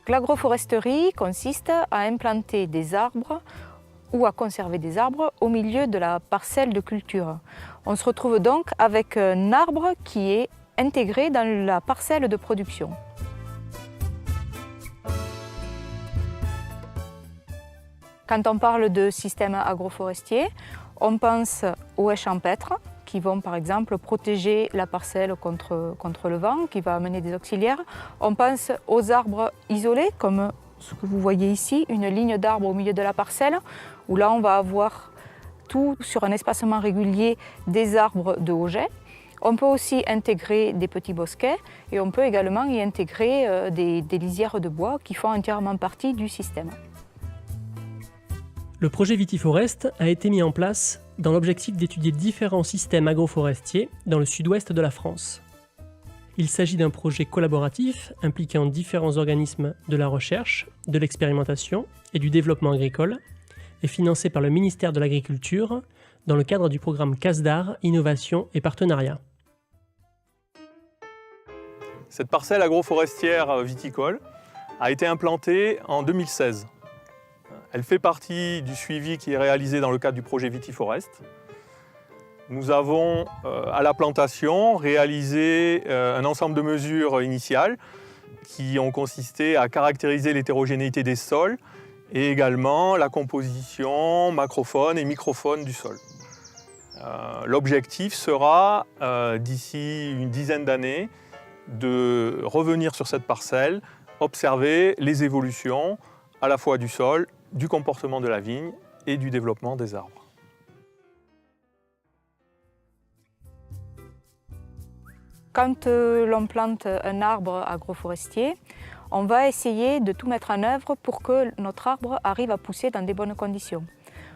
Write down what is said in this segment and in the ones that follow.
L'agroforesterie consiste à implanter des arbres ou à conserver des arbres au milieu de la parcelle de culture. On se retrouve donc avec un arbre qui est intégré dans la parcelle de production. Quand on parle de système agroforestier, on pense aux haies champêtres qui vont par exemple protéger la parcelle contre le vent, qui va amener des auxiliaires. On pense aux arbres isolés, comme ce que vous voyez ici, une ligne d'arbres au milieu de la parcelle, où là on va avoir tout sur un espacement régulier des arbres de haut jet. On peut aussi intégrer des petits bosquets et on peut également y intégrer des lisières de bois qui font entièrement partie du système. Le projet Vitiforest a été mis en place dans l'objectif d'étudier différents systèmes agroforestiers dans le sud-ouest de la France. Il s'agit d'un projet collaboratif impliquant différents organismes de la recherche, de l'expérimentation et du développement agricole et financé par le ministère de l'Agriculture dans le cadre du programme CASDAR Innovation et Partenariat. Cette parcelle agroforestière viticole a été implantée en 2016. Elle fait partie du suivi qui est réalisé dans le cadre du projet Vitiforest. Nous avons, à la plantation, réalisé un ensemble de mesures initiales qui ont consisté à caractériser l'hétérogénéité des sols et également la composition macrofaune et microfaune du sol. L'objectif sera, d'ici une dizaine d'années, de revenir sur cette parcelle, observer les évolutions à la fois du sol, du comportement de la vigne et du développement des arbres. Quand l'on plante un arbre agroforestier, on va essayer de tout mettre en œuvre pour que notre arbre arrive à pousser dans des bonnes conditions.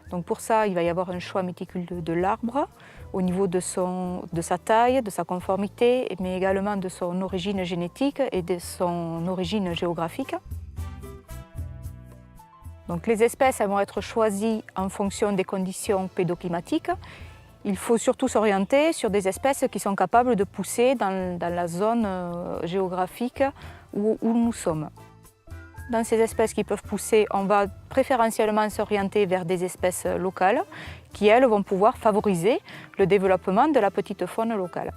Donc pour ça, il va y avoir un choix méticuleux de l'arbre au niveau de sa taille, de sa conformité, mais également de son origine génétique et de son origine géographique. Donc les espèces elles vont être choisies en fonction des conditions pédoclimatiques. Il faut surtout s'orienter sur des espèces qui sont capables de pousser dans la zone géographique où nous sommes. Dans ces espèces qui peuvent pousser, on va préférentiellement s'orienter vers des espèces locales qui, elles, vont pouvoir favoriser le développement de la petite faune locale.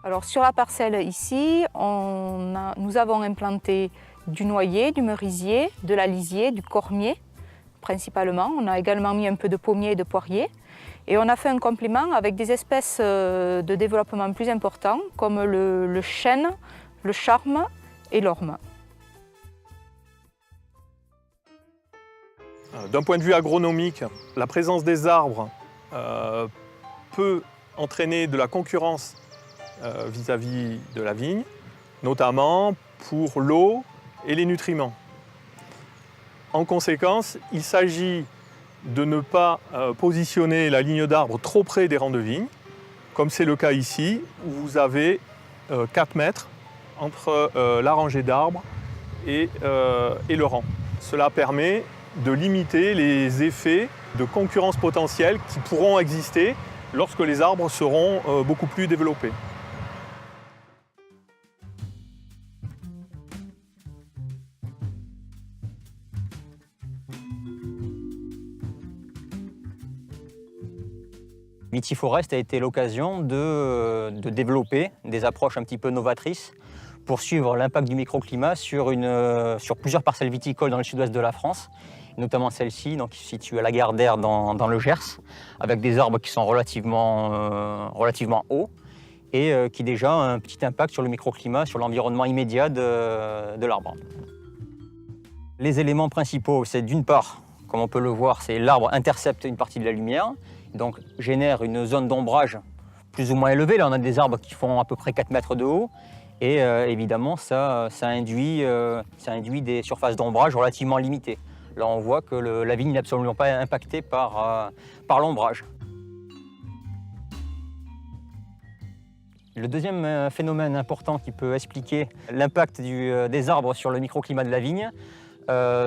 Alors, sur la parcelle ici, nous avons implanté du noyer, du merisier, de la lisier, du cormier principalement. On a également mis un peu de pommier et de poirier. Et on a fait un complément avec des espèces de développement plus importants comme le chêne, le charme et l'orme. D'un point de vue agronomique, la présence des arbres peut entraîner de la concurrence vis-à-vis de la vigne, notamment pour l'eau et les nutriments. En conséquence, il s'agit de ne pas positionner la ligne d'arbres trop près des rangs de vigne, comme c'est le cas ici, où vous avez 4 mètres entre la rangée d'arbres et le rang. Cela permet de limiter les effets de concurrence potentielle qui pourront exister lorsque les arbres seront beaucoup plus développés. Vitiforest a été l'occasion de développer des approches un petit peu novatrices pour suivre l'impact du microclimat sur plusieurs parcelles viticoles dans le sud-ouest de la France, notamment celle-ci, qui se situe à la Gardère dans le Gers, avec des arbres qui sont relativement hauts et qui déjà ont un petit impact sur le microclimat, sur l'environnement immédiat de l'arbre. Les éléments principaux, c'est d'une part, comme on peut le voir, c'est l'arbre intercepte une partie de la lumière, donc génère une zone d'ombrage plus ou moins élevée. Là, on a des arbres qui font à peu près 4 mètres de haut. Et évidemment, ça induit des surfaces d'ombrage relativement limitées. Là, on voit que la vigne n'est absolument pas impactée par l'ombrage. Le deuxième phénomène important qui peut expliquer l'impact des arbres sur le microclimat de la vigne,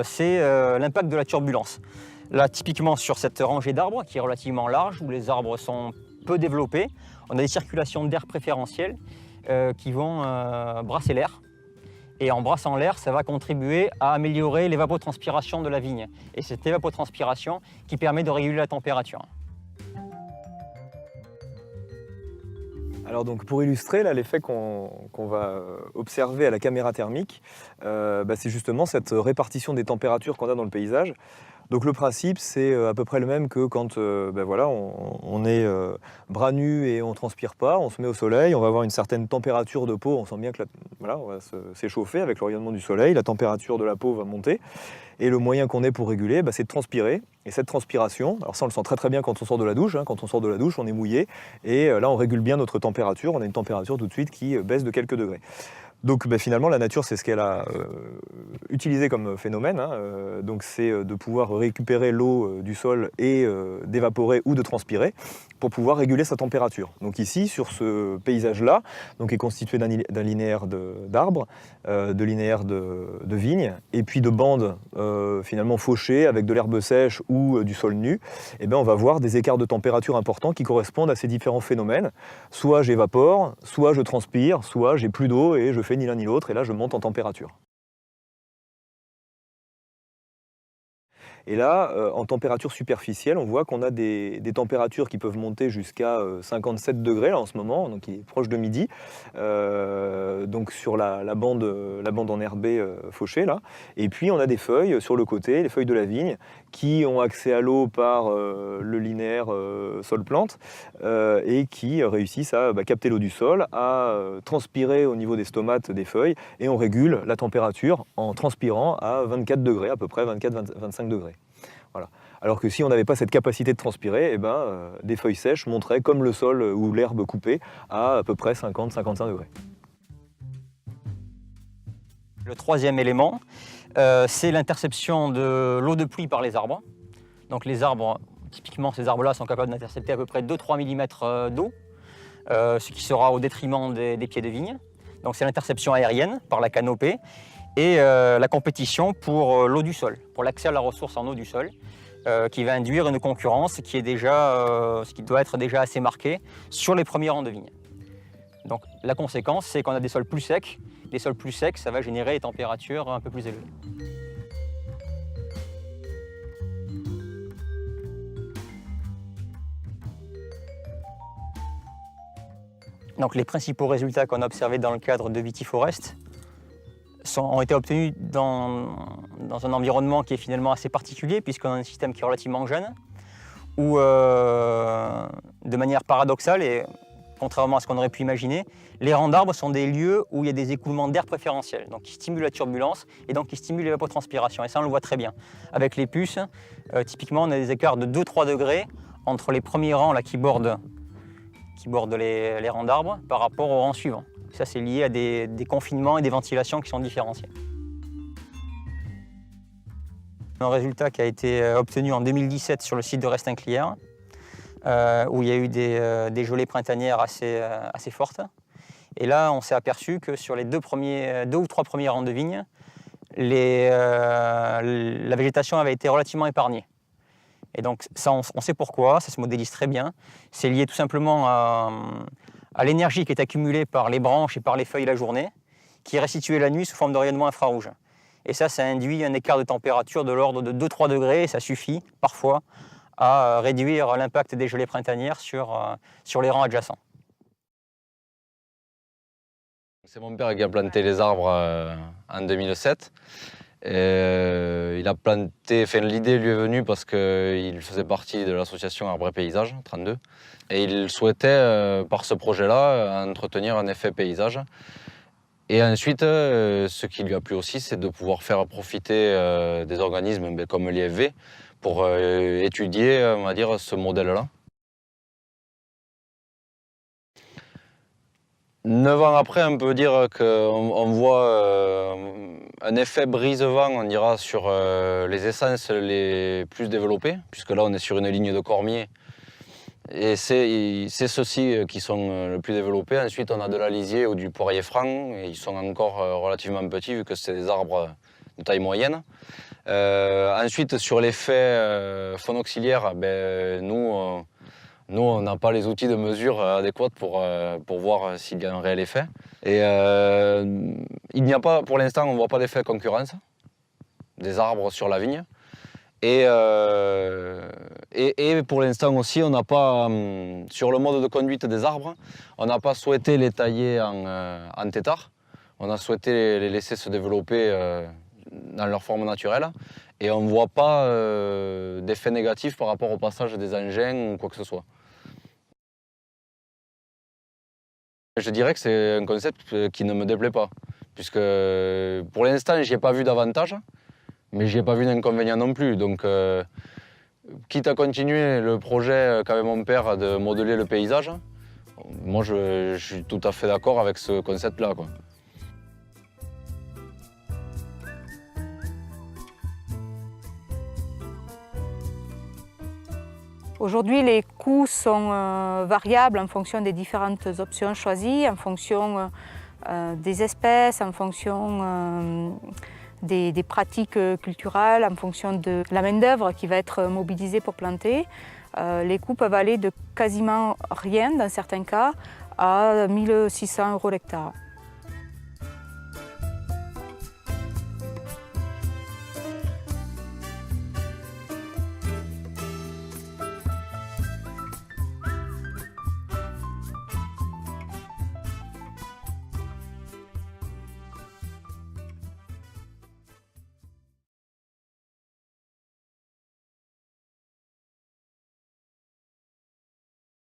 c'est l'impact de la turbulence. Là, typiquement sur cette rangée d'arbres qui est relativement large, où les arbres sont peu développés, on a des circulations d'air préférentielles qui vont brasser l'air Et en brassant l'air, ça va contribuer à améliorer l'évapotranspiration de la vigne. Et c'est cette évapotranspiration qui permet de réguler la température. Alors donc pour illustrer l'effet qu'on va observer à la caméra thermique, c'est justement cette répartition des températures qu'on a dans le paysage. Donc le principe c'est à peu près le même que quand on est bras nus et on ne transpire pas, on se met au soleil, on va avoir une certaine température de peau, on sent bien que on va s'échauffer avec le rayonnement du soleil, la température de la peau va monter. Et le moyen qu'on ait pour réguler, c'est de transpirer. Et cette transpiration, alors ça on le sent très très bien quand on sort de la douche, quand on sort de la douche on est mouillé, et là on régule bien notre température, on a une température tout de suite qui baisse de quelques degrés. Donc finalement la nature c'est ce qu'elle a utilisé comme phénomène, donc c'est de pouvoir récupérer l'eau du sol et d'évaporer ou de transpirer pour pouvoir réguler sa température. Donc ici sur ce paysage-là, donc est constitué d'un linéaire d'arbres, de linéaires de vignes et puis de bandes finalement fauchées avec de l'herbe sèche ou du sol nu, et on va voir des écarts de température importants qui correspondent à ces différents phénomènes. Soit j'évapore, soit je transpire, soit j'ai plus d'eau et je fais ni l'un ni l'autre, et là je monte en température. Et là, en température superficielle, on voit qu'on a des températures qui peuvent monter jusqu'à 57 degrés là, en ce moment, donc il est proche de midi, donc sur la bande enherbée fauchée là. Et puis on a des feuilles sur le côté, les feuilles de la vigne, qui ont accès à l'eau par le linéaire sol-plante et qui réussissent à capter l'eau du sol, à transpirer au niveau des stomates des feuilles, et on régule la température en transpirant à 24 degrés, à peu près 24-25 degrés. Voilà. Alors que si on n'avait pas cette capacité de transpirer, des feuilles sèches monteraient comme le sol ou l'herbe coupée à peu près 50-55 degrés. Le troisième élément, c'est l'interception de l'eau de pluie par les arbres. Donc les arbres, typiquement ces arbres-là sont capables d'intercepter à peu près 2-3 mm d'eau, ce qui sera au détriment des pieds de vigne. Donc c'est l'interception aérienne par la canopée et la compétition pour l'eau du sol, pour l'accès à la ressource en eau du sol, qui va induire une concurrence qui doit être déjà assez marquée sur les premiers rangs de vignes. Donc la conséquence, c'est qu'on a des sols plus secs. Les sols plus secs, ça va générer des températures un peu plus élevées. Donc les principaux résultats qu'on a observés dans le cadre de Vitiforest ont été obtenus dans un environnement qui est finalement assez particulier, puisqu'on a un système qui est relativement jeune, où de manière paradoxale, et contrairement à ce qu'on aurait pu imaginer, les rangs d'arbres sont des lieux où il y a des écoulements d'air préférentiels, donc qui stimulent la turbulence et donc qui stimulent l'évapotranspiration. Et ça, on le voit très bien. Avec les puces, typiquement, on a des écarts de 2-3 degrés entre les premiers rangs là, qui bordent les rangs d'arbres par rapport aux rangs suivants. Ça, c'est lié à des confinements et des ventilations qui sont différenciés. Un résultat qui a été obtenu en 2017 sur le site de Restinclières, où il y a eu des gelées printanières assez fortes. Et là, on s'est aperçu que sur les deux ou trois premiers rangs de vignes, la végétation avait été relativement épargnée. Et donc ça, on sait pourquoi, ça se modélise très bien. C'est lié tout simplement à l'énergie qui est accumulée par les branches et par les feuilles la journée, qui est restituée la nuit sous forme de rayonnement infrarouge. Et ça induit un écart de température de l'ordre de 2-3 degrés, et ça suffit parfois à réduire l'impact des gelées printanières sur les rangs adjacents. C'est mon père qui a planté les arbres en 2007. Il a planté, l'idée lui est venue parce qu'il faisait partie de l'association Arbres et Paysages 32. Et il souhaitait, par ce projet-là, entretenir un effet paysage. Et ensuite, ce qui lui a plu aussi, c'est de pouvoir faire profiter des organismes comme l'IFV pour étudier, on va dire, ce modèle-là. 9 ans après, on peut dire qu'on voit un effet brise-vent, on dira, sur les essences les plus développées, puisque là, on est sur une ligne de cormier. Et c'est ceux-ci qui sont le plus développés. Ensuite, on a de l'alisier ou du poirier franc, et ils sont encore relativement petits, vu que c'est des arbres de taille moyenne. Ensuite, sur l'effet phonoxyliaire, nous, Nous, on n'a pas les outils de mesure adéquats pour voir s'il y a un réel effet. Et il n'y a pas, pour l'instant, on ne voit pas d'effet concurrence des arbres sur la vigne. Et pour l'instant aussi, on n'a pas, sur le mode de conduite des arbres, on n'a pas souhaité les tailler en tétard. On a souhaité les laisser se développer dans leur forme naturelle. Et on ne voit pas d'effet négatif par rapport au passage des engins ou quoi que ce soit. Je dirais que c'est un concept qui ne me déplaît pas, puisque pour l'instant, je n'y ai pas vu d'avantage. Mais je n'y ai pas vu d'inconvénient non plus. Donc, quitte à continuer le projet qu'avait mon père de modeler le paysage, moi je suis tout à fait d'accord avec ce concept-là, quoi. Aujourd'hui, les coûts sont variables en fonction des différentes options choisies, en fonction des espèces, en fonction des pratiques culturelles, en fonction de la main-d'œuvre qui va être mobilisée pour planter. Les coûts peuvent aller de quasiment rien, dans certains cas, à 1 600 € l'hectare.